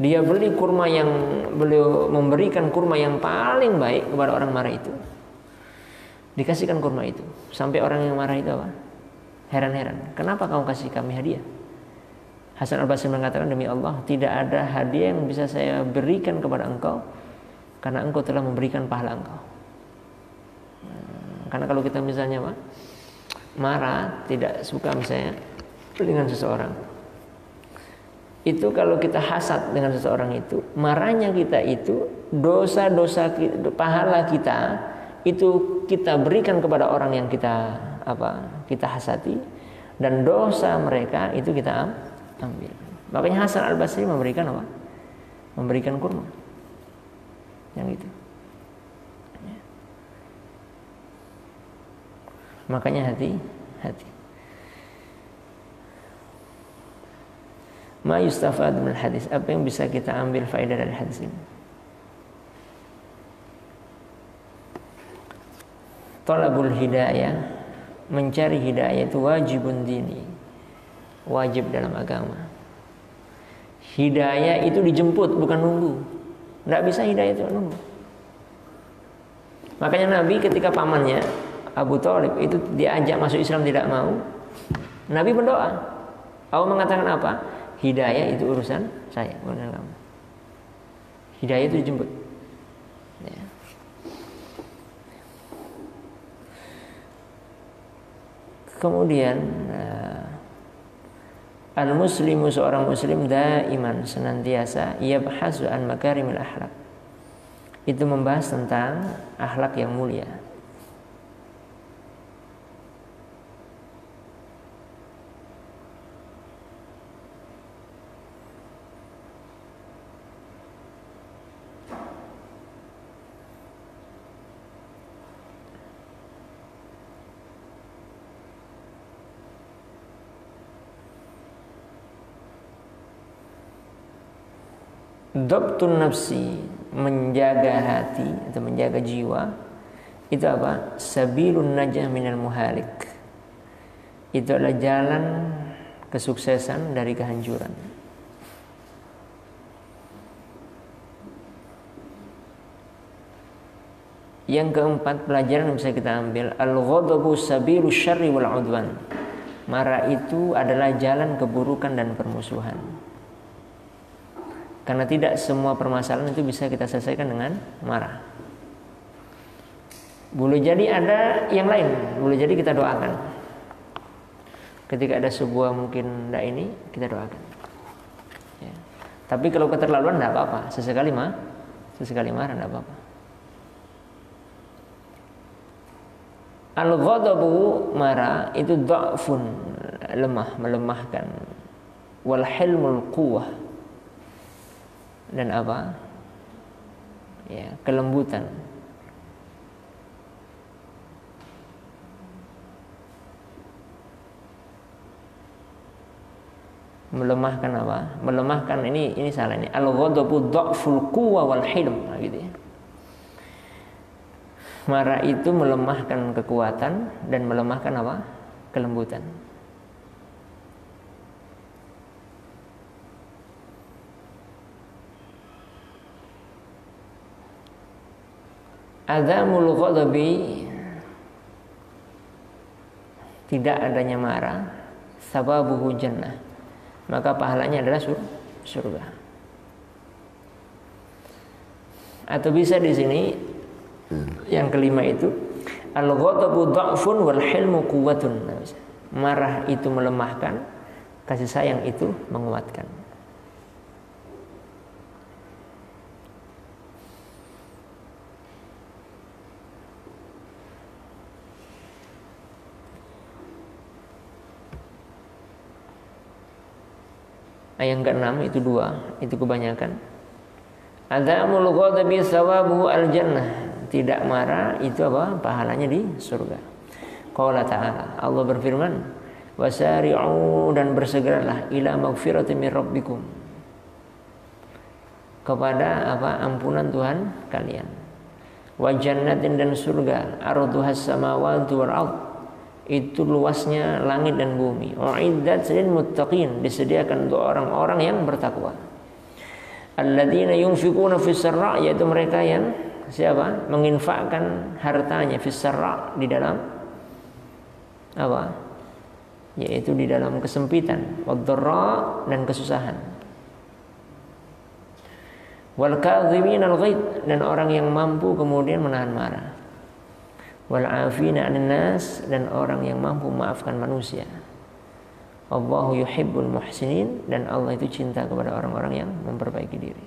dia beli kurma yang beliau memberikan kurma yang paling baik kepada orang marah itu. Dikasihkan kurma itu. Sampai orang yang marah itu apa? Heran-heran. Kenapa kamu kasih kami hadiah? Hasan Al-Basri mengatakan, demi Allah tidak ada hadiah yang bisa saya berikan kepada engkau karena engkau telah memberikan pahala engkau. Karena kalau kita misalnya marah, tidak suka misalnya dengan seseorang, itu kalau kita hasad dengan seseorang itu, marahnya kita itu, dosa-dosa pahala kita itu kita berikan kepada orang yang kita hasati, dan dosa mereka itu kita ambil. Makanya Hasan Al-Basri memberikan apa? Memberikan kurma yang itu. Makanya hati-hati. Ma yustafad min hadis, apa yang bisa kita ambil faedah dari hadis ini? Talabul hidayah, mencari hidayah itu wajibun dini, wajib dalam agama. Hidayah itu dijemput, bukan nunggu. Tidak bisa hidayah itu nunggu. Makanya Nabi ketika pamannya Abu Thalib itu diajak masuk Islam tidak mau, Nabi berdoa. Allah mengatakan apa? Hidayah itu urusan saya, bukan kamu. Hidayah itu dijemput. Ya. Kemudian al-muslimu, seorang muslim daiman, senantiasa yabhasu an makarimil akhlak, itu membahas tentang akhlak yang mulia. Dhabtun nafsi, menjaga hati atau menjaga jiwa, itu apa? Sabilun najah minal muhalik, itu adalah jalan kesuksesan dari kehancuran. Yang keempat, pelajaran yang bisa kita ambil, al-ghadabu sabilu syarri wal udwan, marah itu adalah jalan keburukan dan permusuhan. Karena tidak semua permasalahan itu bisa kita selesaikan dengan marah. Boleh jadi ada yang lain, boleh jadi kita doakan. Ketika ada sebuah mungkin ini, kita doakan. Ya. Tapi kalau keterlaluan tidak apa-apa, sesekali marah tidak apa-apa. Al-ghadabu, marah itu dha'fun, lemah, melemahkan. wal hilmul quwwah, dan apa? Ya, kelembutan. Melemahkan apa? Melemahkan ini salah ini. Al-ghadabu dha'ful quwwa wal hilm, gitu ya. Marah itu melemahkan kekuatan dan melemahkan apa? Kelembutan. Adzamul ghadabi, tidak adanya marah, sababuhu jannah, maka pahalanya adalah surga. Atau bisa di sini yang kelima itu al-ghadabu dha'fun wal hilmu quwwatun. Marah itu melemahkan, kasih sayang itu menguatkan. Yang keenam itu dua, itu kebanyakan. Adzamul ghadabi sawabuhu al-jannah. Tidak marah itu apa? Pahalanya di surga. Qala ta'ala, Allah berfirman, wasari'u, dan bersegeralah ila maghfiratin min rabbikum, kepada apa? Ampunan Tuhan kalian. Wa jannatin, dan surga, arduhas samawati wal ardh, itu luasnya langit dan bumi. Uiddat lil muttaqin, disediakan untuk orang-orang yang bertakwa. Alladzina yunfiquna fis sarra, yaitu mereka yang siapa? Menginfakkan hartanya fis sarra, di dalam apa? Yaitu di dalam kesempitan, wad-dharra, dan kesusahan. Wal kadhiminal ghaidh, dan orang yang mampu kemudian menahan marah. Wal afina 'anil nas, dan orang yang mampu memaafkan manusia. Allahu yuhibbul muhsinin, dan Allah itu cinta kepada orang-orang yang memperbaiki diri.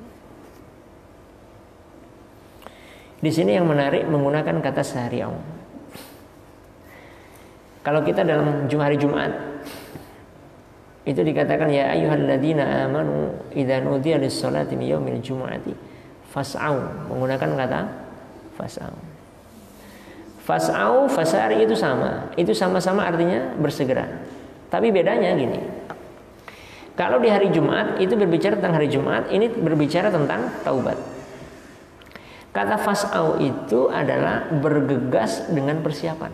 Di sini yang menarik menggunakan kata sari'u. Kalau kita dalam hari Jumat itu dikatakan ya ayyuhalladzina amanu idza nudiya lis-sholati min yaumil jumu'ati fas'au, menggunakan kata fas'au. Fas'au, fasari itu sama. Itu sama-sama artinya bersegera. Tapi bedanya gini. Kalau di hari Jumat itu berbicara tentang hari Jumat, ini berbicara tentang taubat. Kata fas'au itu adalah bergegas dengan persiapan.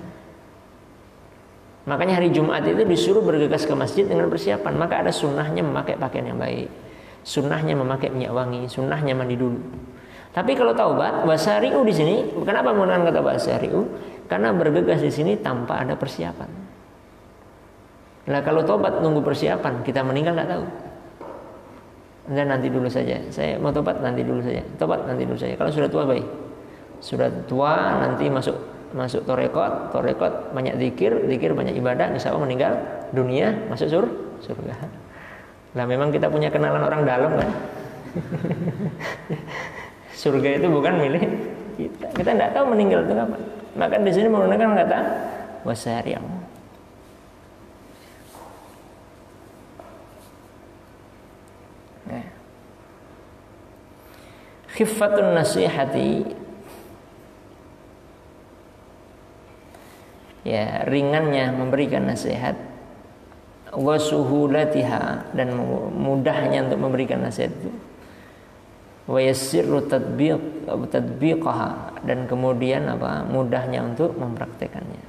Makanya hari Jumat itu disuruh bergegas ke masjid dengan persiapan. Maka ada sunnahnya memakai pakaian yang baik, sunnahnya memakai minyak wangi, sunnahnya mandi dulu. Tapi kalau taubat, wasari'u di sini, kenapa menggunakan kata wasari'u? Karena bergegas di sini tanpa ada persiapan. Nah kalau tobat nunggu persiapan, kita meninggal nggak tahu. Dan nanti dulu saja. Saya mau tobat nanti dulu saja. Tobat nanti dulu saja. Kalau sudah tua baik. Sudah tua nanti masuk torekot banyak zikir banyak ibadah, insya Allah meninggal dunia masuk surga. Nah memang kita punya kenalan orang dalam kan. Surga itu bukan milik kita. Kita tidak tahu meninggal itu kapan. Maka di sini menggunakan kata wasari'u. Khiffatun nasihati, ya ringannya memberikan nasihat, wa suhulatiha, dan mudahnya untuk memberikan nasihat itu, wa yassirru tadbiqaha, dan kemudian apa? Mudahnya untuk mempraktekannya.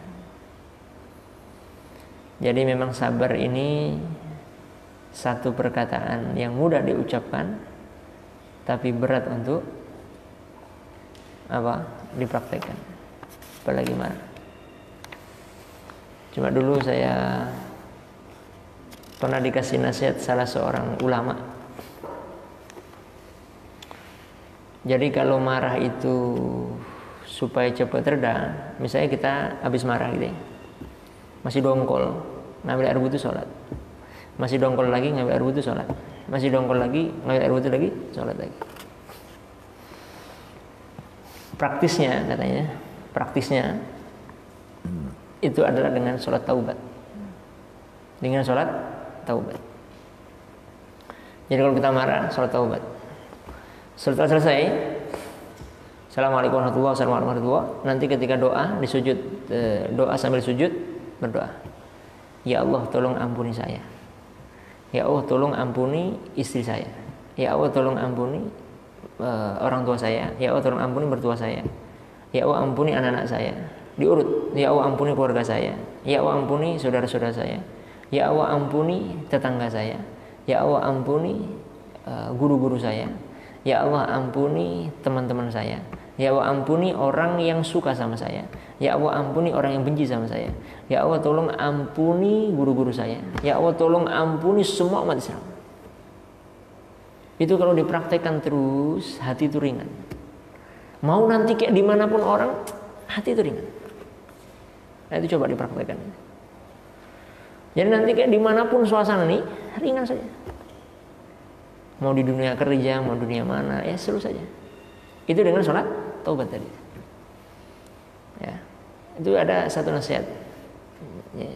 Jadi memang sabar ini satu perkataan yang mudah diucapkan tapi berat untuk apa? Dipraktekkan. Apalagi marah. Cuma dulu saya pernah dikasih nasihat salah seorang ulama. Jadi kalau marah itu supaya cepat reda, misalnya kita habis marah gitu ya, masih dongkol, ngambil air wudhu sholat, masih dongkol lagi ngambil air wudhu sholat, masih dongkol lagi ngambil air wudhu lagi sholat lagi. Praktisnya katanya, itu adalah dengan sholat taubat, dengan sholat taubat. Jadi kalau kita marah, sholat taubat. Setelah selesai, Assalamualaikum warahmatullahi wabarakatuh. Nanti ketika doa di sujud, doa sambil sujud, berdoa. Ya Allah, tolong ampuni saya. Ya Allah, tolong ampuni istri saya. Ya Allah, tolong ampuni orang tua saya. Ya Allah, tolong ampuni mertua saya. Ya Allah, ampuni anak-anak saya. Diurut. Ya Allah, ampuni keluarga saya. Ya Allah, ampuni saudara-saudara saya. Ya Allah, ampuni tetangga saya. Ya Allah, ampuni guru-guru saya. Ya Allah, ampuni teman-teman saya. Ya Allah, ampuni orang yang suka sama saya. Ya Allah, ampuni orang yang benci sama saya. Ya Allah, tolong ampuni guru-guru saya. Ya Allah, tolong ampuni semua umat Islam. Itu kalau dipraktekkan terus, hati itu ringan. Mau nanti kayak dimanapun orang, hati itu ringan. Nah, itu coba dipraktekkan. Jadi nanti kayak dimanapun suasana nih, ringan saja. Mau di dunia kerja, mau dunia mana, ya seru saja. Itu dengan sholat taubat tadi. Ya, itu ada satu nasihat. Ya.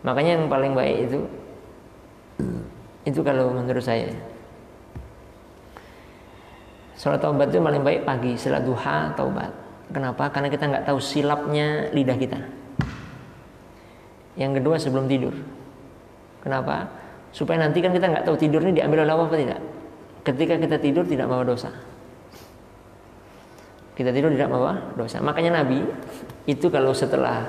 Makanya yang paling baik itu kalau menurut saya, sholat taubat itu paling baik pagi setelah duha taubat. Kenapa? Karena kita nggak tahu silapnya lidah kita. Yang kedua sebelum tidur. Kenapa? Supaya nanti kan kita nggak tahu tidur ini diambil oleh Allah atau tidak. Ketika kita tidur tidak bawa dosa. Kita tidur tidak bawa dosa. Makanya Nabi itu kalau setelah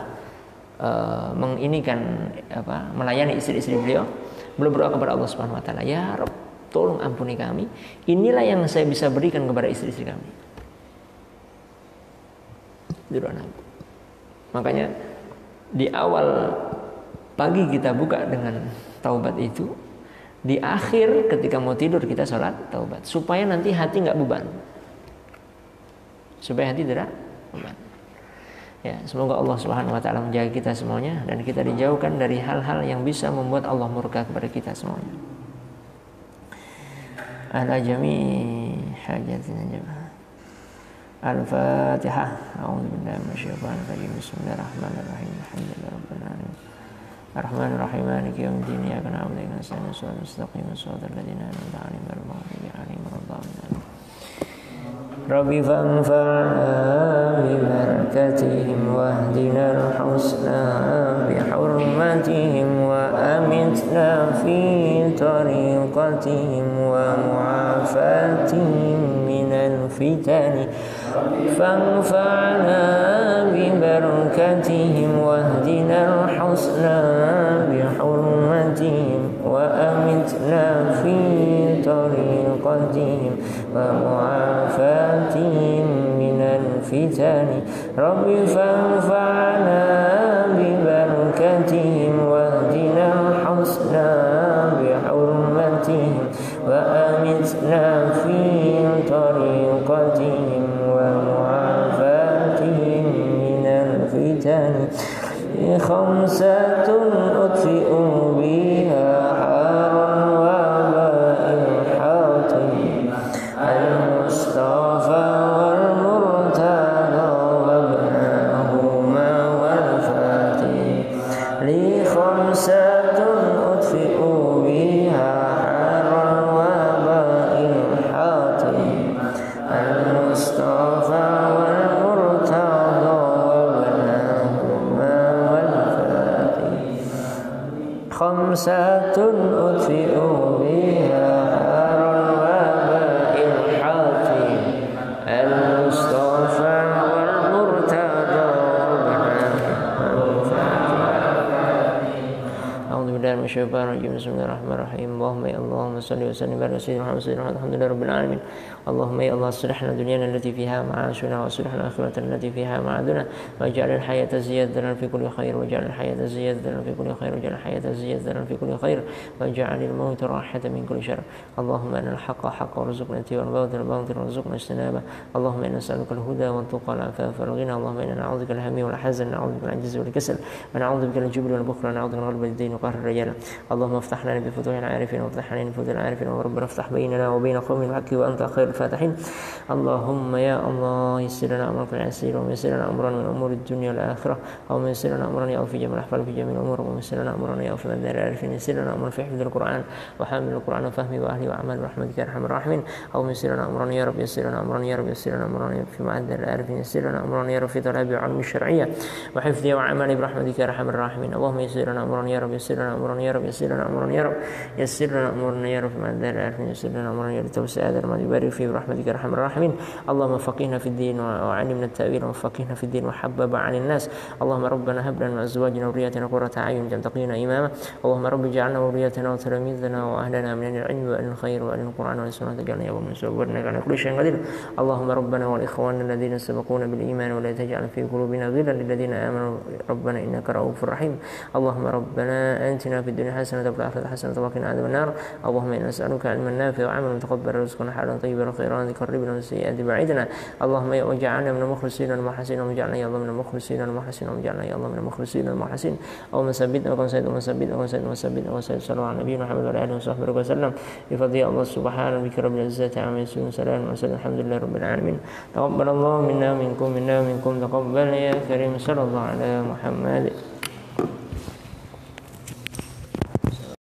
melayani istri-istri beliau berdoa kepada Allah Subhanahu Wa Taala, ya Rabb, tolong ampuni kami. Inilah yang saya bisa berikan kepada istri-istri kami. Itu doa Nabi. Makanya di awal pagi kita buka dengan taubat itu, di akhir ketika mau tidur kita sholat taubat, supaya nanti hati nggak beban. Supaya hati tidak beban. Ya, semoga Allah Subhanahu wa taala menjaga kita semuanya dan kita dijauhkan dari hal-hal yang bisa membuat Allah murka kepada kita semuanya. Ala jami' hajatina jamaah. Al-Fatihah. A'udzu billahi minasyaitonir rajim. Bismillahirrahmanirrahim. Alhamdulillahirabbil alamin. Ar-Rahmanir-Rahim. Maliki yaumiddin. Iyyaka na'budu wa iyyaka nasta'in. Ihdinas mustaqim. Shiratal ladzina an'amta 'alaihim ghairil maghdubi 'alaihim waladdallin. Rabbi fanfa'na bi barakatihim wahdinal husna bi hurmatihim wa amitna fi tariqatihim wa mu'afatihim minal fitani fanfa'na bi barakatihim wahdinal husna bi hurmatihim wa amitna fi tariqatihim wa mu'afatihim minal fitani Rabbi fanfa'na bi barakatihim wahdinal husna bi hurmatihim wa amitna fi tariqatihim wa mu'afatihim minal fitani khamsatun utfi'u biha haran wa ba'il hatim al-mustafa wal murtada wa ibnahuma wal fatih li khamsatun utfi'u biha haran wa ba'il hatim al-mustafa wal murtada wa ibnahuma wal fatih khamsatun utfi'u biha haran wa ba'il hatim al-mustafa wal murtada wa ibnahuma wal fatih. A'udzu billahi minasyaitonir rajim. Bismillahirrahmanirrahim. Allahumma shalli wa sallim ala sayyidina Muhammad alhamdulillahirabbil alamin. Allahumma ya Allah aslihna dunyana allati fiha ma'ashuna wa aslihna akhiratana allati fiha ma'aduna waj'al al-hayata ziyadatan fi kulli khair waj'al al-hayata ziyadatan fi kulli khair waj'al al-hayata ziyadatan fi kulli khair waj'al al-mauta rahatan min kulli syarr. Allahumma inna al-haqqa haqqan warzuqna ittiba'ahu wal batila batilan warzuqna ijtinabah. Allahumma inna nas'aluka al-huda wat tuqa wal afafa wal ghina. Allahumma inna na'udzubika min al-hammi wal hazan na'udzubika min al-'ajzi wal kasal wa na'udzubika min al-jubni wal bukhli wa na'udzubika min ghalabati ad-dayn wa qahri ar-rijal. اللهم افتح لنا بفتوح العارفين وافتح علينا بفتوح العارفين وربنا افتح بيننا وبين قوم الحق وأنت خير الفاتحين. اللهم يا الله يسر لنا أمرك العسير ويسر لنا أمرنا من أمور الدنيا والآخرة. اللهم يسر لنا أمرنا يا في جميع الأحوال في جميع الأمور. اللهم يسر لنا أمرنا يا في مدار العارفين. يسر لنا أمرنا في حفظ القرآن وحامل القرآن وفهمه وأهله وأعمال برحمتك يا أرحم الراحمين. اللهم يسر لنا أمرنا يا رب، يسر لنا أمرنا يا رب، يسر لنا أمرنا في معدل العارفين. يسر لنا أمرنا يا رب في طلب علم الشرعية وحفظه وعمل برحمتك يا أرحم الراحمين. اللهم يسر لنا أمرنا يا رب، يسر لنا أمرنا يا رب، يسر لنا أمرنا يا رب، يسر لنا أمرنا يا رب في معدل العارفين. يسر لنا أمرنا يا رب توسع هذا ما يبارك فيه برحمتك يا أرحم الراحمين. اللهم فقهنا في الدين وعلمنا التأويل وفقهنا في الدين وحبب عن الناس. اللهم ربنا هب لنا من أزواجنا وذرياتنا قرة أعين واجعل تقينا إماما. اللهم رب اجعلنا وذريتنا وتلاميذنا وأهلنا من العلم وأهل الخير وأهل القرآن والسنة تجعلنا يا رب من سوء على كل شيء قدير. اللهم ربنا والإخوان الذين سبقونا بالإيمان ولا تجعل في قلوبنا غلا للذين آمنوا ربنا إنك رؤوف رحيم. اللهم ربنا آتنا في الدنيا حسنة وفي الآخرة حسنة وقنا عذاب النار. اللهم إنا نسألك علما نافعا وعملا متقبلا ورزقا حلالا طيبا وخيرا قربنا من السيئات بعيدنا. اللهم واجعلنا من المخلصين المحسنين واجعلنا يا الله من المخلصين المحسنين واجعلنا يا الله من المخلصين المحسنين. اللهم ثبتنا وكن سيد وثبتنا وسيد وثبتنا وسيد صلى الله على نبينا محمد وعلى آله وصحبه وسلم بفضل الله سبحانه بك رب العزة عما يصفون سلام وسلام الحمد لله رب العالمين. تقبل الله منا ومنكم تقبل يا كريم صلى الله على محمد.